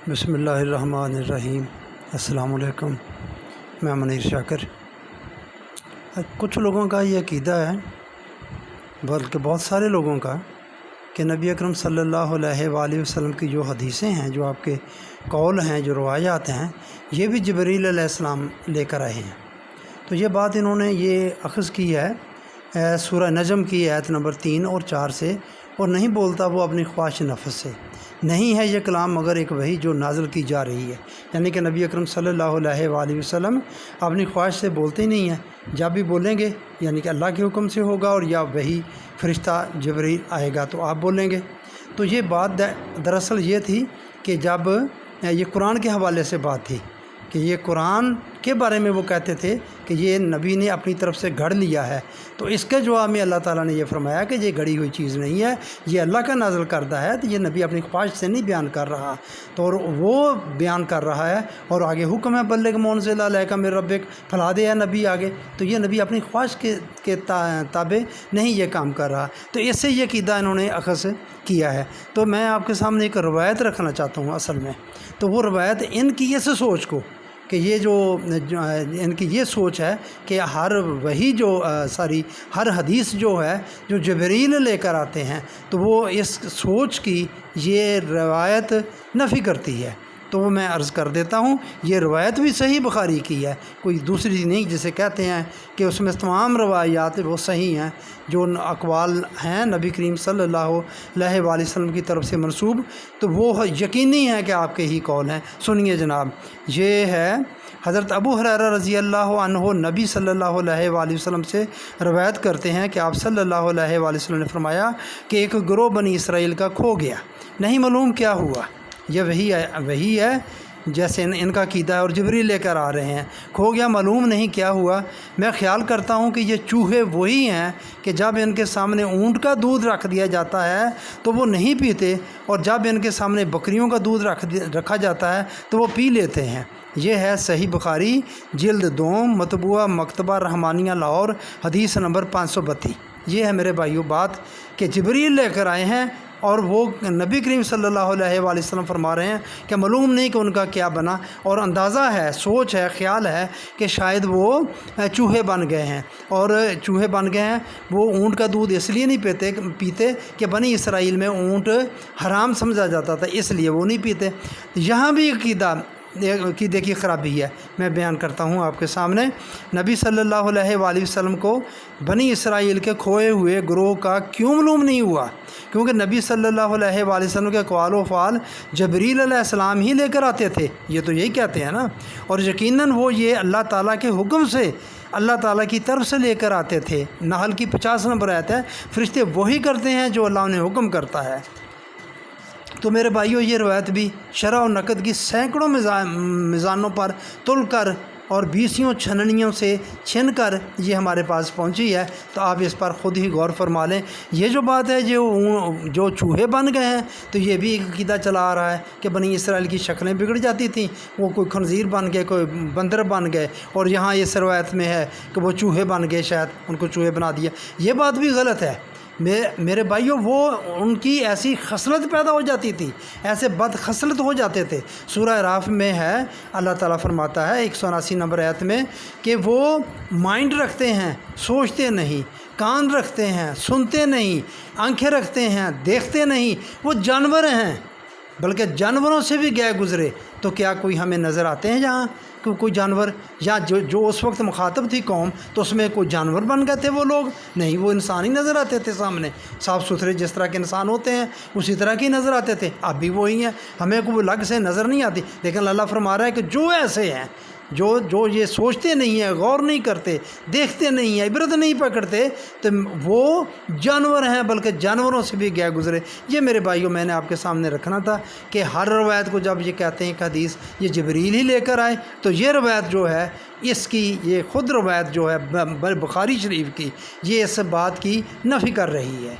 بسم اللہ الرحمن الرحیم۔ السلام علیکم، میں منیر شاکر۔ کچھ لوگوں کا یہ عقیدہ ہے، بلکہ بہت سارے لوگوں کا، کہ نبی اکرم صلی اللہ علیہ وآلہ وسلم کی جو حدیثیں ہیں، جو آپ کے قول ہیں، جو روایات ہیں، یہ بھی جبریل علیہ السلام لے کر آئے ہیں۔ تو یہ بات انہوں نے یہ اخذ کی ہے سورہ نجم کی آیت نمبر 3 اور 4 سے، اور نہیں بولتا وہ اپنی خواہش نفس سے۔ نہیں ہے یہ کلام مگر ایک وحی جو نازل کی جا رہی ہے، یعنی کہ نبی اکرم صلی اللہ علیہ وآلہ وسلم اپنی خواہش سے بولتے ہی نہیں ہیں۔ جب بھی بولیں گے یعنی کہ اللہ کے حکم سے ہوگا، اور یا وحی فرشتہ جبریل آئے گا تو آپ بولیں گے۔ تو یہ بات دراصل یہ تھی کہ جب یہ قرآن کے حوالے سے بات تھی کہ یہ قرآن کے بارے میں وہ کہتے تھے کہ یہ نبی نے اپنی طرف سے گھڑ لیا ہے، تو اس کے جواب میں اللہ تعالیٰ نے یہ فرمایا کہ یہ گھڑی ہوئی چیز نہیں ہے، یہ اللہ کا نازل کردہ ہے، تو یہ نبی اپنی خواہش سے نہیں بیان کر رہا، تو وہ بیان کر رہا ہے۔ اور آگے حکم ہے بلغ ما انزل الیک من ربک، پھیلا دے ہے نبی آگے، تو یہ نبی اپنی خواہش کے تابع نہیں یہ کام کر رہا۔ تو اس سے یہ عقیدہ انہوں نے اخذ کیا ہے۔ تو میں آپ کے سامنے ایک روایت رکھنا چاہتا ہوں اصل میں، تو وہ روایت ان کی اس سوچ کو کہ یہ جو ان کی یہ سوچ ہے کہ ہر وہی جو ہر حدیث جو ہے جو جبریل لے کر آتے ہیں، تو وہ اس سوچ کی یہ روایت نفی کرتی ہے۔ تو وہ میں عرض کر دیتا ہوں، یہ روایت بھی صحیح بخاری کی ہے، کوئی دوسری نہیں، جسے کہتے ہیں کہ اس میں تمام روایات وہ صحیح ہیں، جو اقوال ہیں نبی کریم صلی اللہ علیہ وآلہ وسلم کی طرف سے منسوب، تو وہ یقینی ہے کہ آپ کے ہی قول ہیں۔ سنیے جناب، یہ ہے حضرت ابو ہریرہ رضی اللہ عنہ نبی صلی اللہ علیہ وآلہ وسلم سے روایت کرتے ہیں کہ آپ صلی اللہ علیہ وآلہ وسلم نے فرمایا کہ ایک گروہ بنی اسرائیل کا کھو گیا، نہیں معلوم کیا ہوا۔ یہ وہی ہے جیسے ان کا عقیدہ ہے، اور جبریل لے کر آ رہے ہیں، کھو گیا معلوم نہیں کیا ہوا۔ میں خیال کرتا ہوں کہ یہ چوہے وہی ہیں کہ جب ان کے سامنے اونٹ کا دودھ رکھ دیا جاتا ہے تو وہ نہیں پیتے، اور جب ان کے سامنے بکریوں کا دودھ رکھا جاتا ہے تو وہ پی لیتے ہیں۔ یہ ہے صحیح بخاری جلد 2 مطبوعہ مکتبہ رحمانیہ لاہور، حدیث نمبر 532۔ یہ ہے میرے بھائیو بات کہ جبریل لے کر آئے ہیں، اور وہ نبی کریم صلی اللہ علیہ وآلہ وسلم فرما رہے ہیں کہ معلوم نہیں کہ ان کا کیا بنا، اور اندازہ ہے، سوچ ہے، خیال ہے کہ شاید وہ چوہے بن گئے ہیں، اور چوہے بن گئے ہیں۔ وہ اونٹ کا دودھ اس لیے نہیں پیتے کہ بنی اسرائیل میں اونٹ حرام سمجھا جاتا تھا، اس لیے وہ نہیں پیتے۔ یہاں بھی عقیدے کی خرابی ہے، میں بیان کرتا ہوں آپ کے سامنے۔ نبی صلی اللہ علیہ وآلہ وسلم کو بنی اسرائیل کے کھوئے ہوئے گروہ کا کیوں معلوم نہیں ہوا؟ کیونکہ نبی صلی اللہ علیہ وآلہ وسلم کے اقوال و افعال جبریل علیہ السلام ہی لے کر آتے تھے، یہ تو یہی کہتے ہیں نا، اور یقیناً وہ یہ اللہ تعالیٰ کے حکم سے، اللہ تعالیٰ کی طرف سے لے کر آتے تھے۔ نحل کی 50 نمبر آیت ہے، فرشتے وہی کرتے ہیں جو اللہ انہیں حکم کرتا ہے۔ تو میرے بھائیوں، یہ روایت بھی شرح و نقد کی سینکڑوں میزانوں پر تل کر اور 20 چھننیوں سے چھن کر یہ ہمارے پاس پہنچی ہے، تو آپ اس پر خود ہی غور فرما لیں۔ یہ جو بات ہے جو چوہے بن گئے ہیں، تو یہ بھی ایک عقیدہ چلا آ رہا ہے کہ بنی اسرائیل کی شکلیں بگڑ جاتی تھیں، وہ کوئی خنزیر بن گئے، کوئی بندر بن گئے، اور یہاں اس روایت میں ہے کہ وہ چوہے بن گئے، شاید ان کو چوہے بنا دیا۔ یہ بات بھی غلط ہے میرے بھائیوں، وہ ان کی ایسی خصلت پیدا ہو جاتی تھی، ایسے بد خصلت ہو جاتے تھے۔ سورہ اعراف میں ہے، اللہ تعالیٰ فرماتا ہے 179 نمبر آیت میں کہ وہ مائنڈ رکھتے ہیں، سوچتے نہیں، کان رکھتے ہیں، سنتے نہیں، آنکھیں رکھتے ہیں، دیکھتے نہیں، وہ جانور ہیں، بلکہ جانوروں سے بھی گئے گزرے۔ تو کیا کوئی ہمیں نظر آتے ہیں یہاں کہ کوئی جانور، یا جو اس وقت مخاطب تھی قوم، تو اس میں کوئی جانور بن گئے تھے وہ لوگ؟ نہیں، وہ انسان ہی نظر آتے تھے سامنے، صاف ستھرے جس طرح کے انسان ہوتے ہیں اسی طرح کے نظر آتے تھے۔ اب بھی وہی ہیں، ہمیں کوئی الگ سے نظر نہیں آتی، لیکن اللہ فرما رہا ہے کہ جو ایسے ہیں، جو یہ سوچتے نہیں ہیں، غور نہیں کرتے، دیکھتے نہیں ہیں، عبرت نہیں پکڑتے، تو وہ جانور ہیں، بلکہ جانوروں سے بھی گئے گزرے۔ یہ میرے بھائیوں میں نے آپ کے سامنے رکھنا تھا کہ ہر روایت کو جب یہ کہتے ہیں کہ حدیث یہ جبریل ہی لے کر آئے، تو یہ روایت جو ہے، اس کی یہ خود روایت جو ہے بخاری شریف کی، یہ اس بات کی نفی کر رہی ہے۔